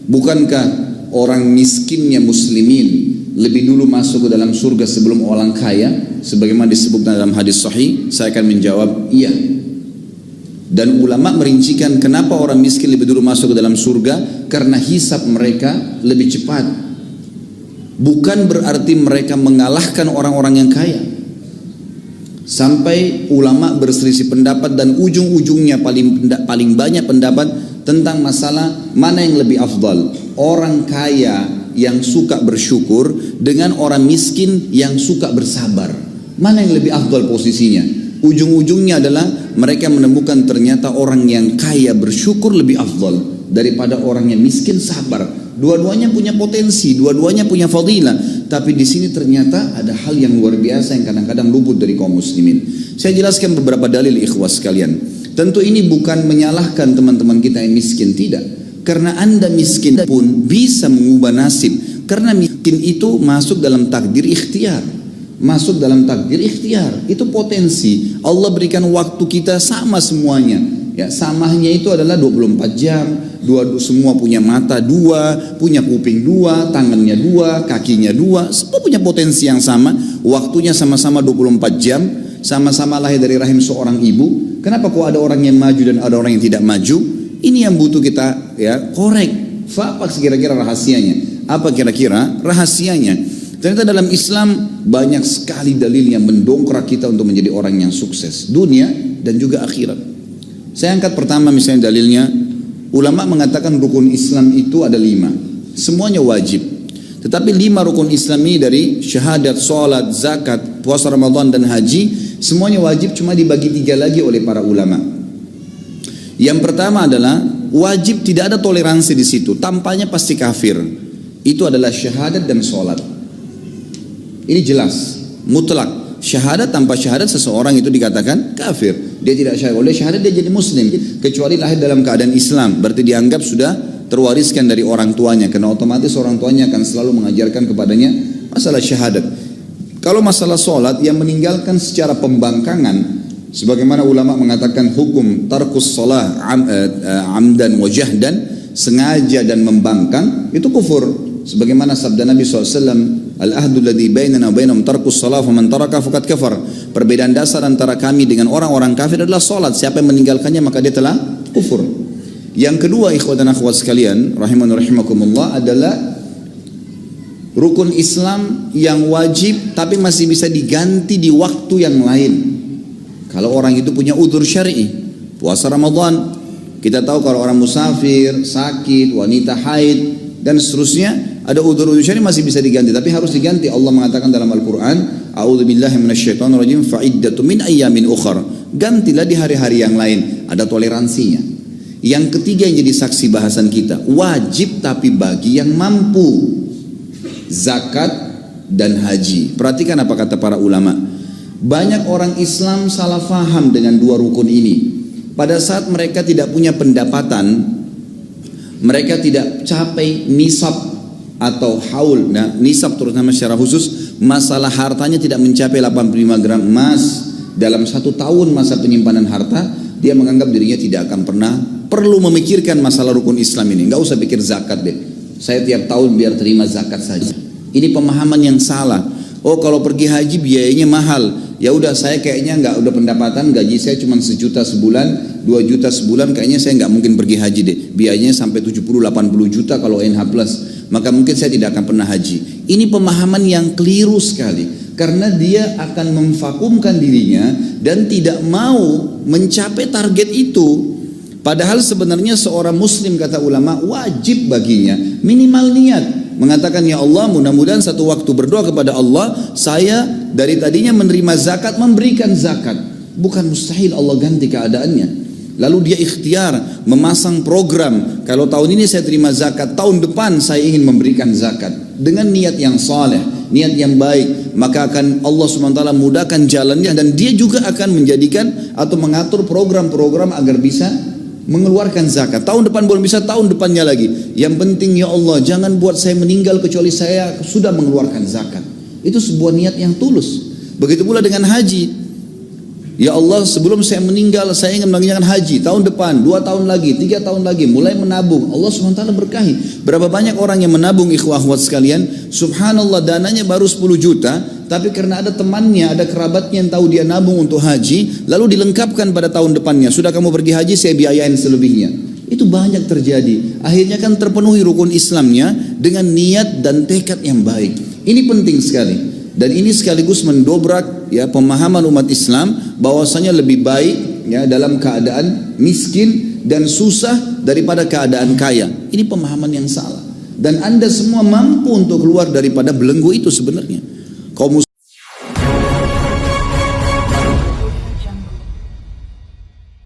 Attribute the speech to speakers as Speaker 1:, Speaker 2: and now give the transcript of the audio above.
Speaker 1: Bukankah orang miskinnya muslimin lebih dulu masuk ke dalam surga sebelum orang kaya? Sebagaimana disebutkan dalam hadis sahih. Saya akan menjawab iya. Dan ulama merincikan kenapa orang miskin lebih dulu masuk ke dalam surga, karena hisab mereka lebih cepat. Bukan berarti mereka mengalahkan orang-orang yang kaya. Sampai ulama berselisih pendapat dan ujung-ujungnya paling banyak pendapat tentang masalah mana yang lebih afdal. Orang kaya yang suka bersyukur dengan orang miskin yang suka bersabar. Mana yang lebih afdal posisinya? Ujung-ujungnya adalah mereka menemukan ternyata orang yang kaya bersyukur lebih afdal daripada orang yang miskin sabar. Dua-duanya punya potensi, dua-duanya punya fadilah. Tapi di sini ternyata ada hal yang luar biasa yang kadang-kadang luput dari kaum muslimin. Saya jelaskan beberapa dalil ikhwas sekalian. Tentu ini bukan menyalahkan teman-teman kita yang miskin, tidak. Karena Anda miskin pun bisa mengubah nasib. Karena miskin itu masuk dalam takdir ikhtiar. Masuk dalam takdir ikhtiar. Itu potensi. Allah berikan waktu kita sama semuanya. Ya, samanya itu adalah 24 jam. Semua punya mata dua, punya kuping dua, tangannya dua, kakinya dua. Semua punya potensi yang sama. Waktunya sama-sama 24 jam. Sama-sama lahir dari rahim seorang ibu. Kenapa kok ada orang yang maju dan ada orang yang tidak maju? Ini yang butuh kita ya korek. Apa kira-kira rahasianya? Apa kira-kira rahasianya? Ternyata dalam Islam banyak sekali dalil yang mendongkrak kita untuk menjadi orang yang sukses dunia dan juga akhirat. Saya angkat pertama misalnya dalilnya, ulama mengatakan rukun Islam itu ada 5, semuanya wajib. Tetapi 5 rukun Islam ini dari syahadat, salat, zakat, puasa Ramadan dan haji, semuanya wajib, cuma dibagi 3 lagi oleh para ulama. Yang pertama adalah wajib, tidak ada toleransi di situ, tampaknya pasti kafir. Itu adalah syahadat dan salat. Ini jelas, mutlak. Syahadat, tanpa syahadat seseorang itu dikatakan kafir. Dia tidak syahadat, oleh syahadat dia jadi muslim. Kecuali lahir dalam keadaan Islam, berarti dianggap sudah terwariskan dari orang tuanya. Karena otomatis orang tuanya akan selalu mengajarkan kepadanya masalah syahadat. Kalau masalah sholat, yang meninggalkan secara pembangkangan, sebagaimana ulama mengatakan hukum tarkus sholah amdan wa jahdan, sengaja dan membangkang, itu kufur. Sebagaimana sabda Nabi SAW, al-ahdu alladhi bainana wa bainahum tarkus shalah faman taraka faqad kafar. Perbedaan dasar antara kami dengan orang-orang kafir adalah salat. Siapa yang meninggalkannya maka dia telah kufur. Yang kedua, ikhwan dan akhwat sekalian, rahiman rahimakumullah, adalah rukun Islam yang wajib tapi masih bisa diganti di waktu yang lain. Kalau orang itu punya udzur syar'i, puasa Ramadan, kita tahu kalau orang musafir, sakit, wanita haid dan seterusnya, ada udzur syar'i masih bisa diganti, tapi harus diganti. Allah mengatakan dalam Al-Quran, a'udzubillahi minasyaitonirrajim, fa'iddatu min ayyamin ukhar. Gantilah di hari-hari yang lain, ada toleransinya. Yang ketiga yang jadi saksi bahasan kita, wajib tapi bagi yang mampu, zakat dan haji. Perhatikan apa kata para ulama. Banyak orang Islam salah faham dengan 2 rukun ini. Pada saat mereka tidak punya pendapatan, mereka tidak capai nisab atau haul. Nah, nisab terutama secara khusus, masalah hartanya tidak mencapai 85 gram emas dalam 1 tahun masa penyimpanan harta, dia menganggap dirinya tidak akan pernah perlu memikirkan masalah rukun Islam ini. Nggak usah pikir zakat deh. Saya tiap tahun biar terima zakat saja. Ini pemahaman yang salah. Oh, kalau pergi haji biayanya mahal. Ya udah, saya kayaknya nggak, udah pendapatan gaji saya cuma 1 juta sebulan, 2 juta sebulan, kayaknya saya nggak mungkin pergi haji deh. Biayanya sampai 70-80 juta kalau NH plus. Maka mungkin saya tidak akan pernah haji. Ini pemahaman yang keliru sekali. Karena dia akan memvakumkan dirinya dan tidak mau mencapai target itu. Padahal sebenarnya seorang muslim, kata ulama, wajib baginya minimal niat. Mengatakan, ya Allah, mudah-mudahan satu waktu berdoa kepada Allah, saya dari tadinya menerima zakat, memberikan zakat. Bukan mustahil Allah ganti keadaannya. Lalu dia ikhtiar memasang program, kalau tahun ini saya terima zakat, tahun depan saya ingin memberikan zakat. Dengan niat yang saleh, niat yang baik, maka akan Allah SWT mudahkan jalannya, dan dia juga akan menjadikan atau mengatur program-program agar bisa mengeluarkan zakat. Tahun depan belum bisa, tahun depannya lagi. Yang penting, ya Allah, jangan buat saya meninggal kecuali saya sudah mengeluarkan zakat. Itu sebuah niat yang tulus. Begitu pula dengan haji. Ya Allah, sebelum saya meninggal saya ingin mengerjakan haji tahun depan, 2 tahun lagi, 3 tahun lagi, mulai menabung. Allah SWT berkahi. Berapa banyak orang yang menabung, ikhwah akhwat sekalian, subhanallah dananya baru 10 juta, tapi karena ada temannya, ada kerabatnya yang tahu dia nabung untuk haji, lalu dilengkapkan pada tahun depannya, sudah kamu pergi haji saya biayain selebihnya. Itu banyak terjadi. Akhirnya kan terpenuhi rukun Islamnya dengan niat dan tekad yang baik. Ini penting sekali. Dan ini sekaligus mendobrak ya pemahaman umat Islam bahwasanya lebih baik ya dalam keadaan miskin dan susah daripada keadaan kaya. Ini pemahaman yang salah. Dan Anda semua mampu untuk keluar daripada belenggu itu sebenarnya. Kaum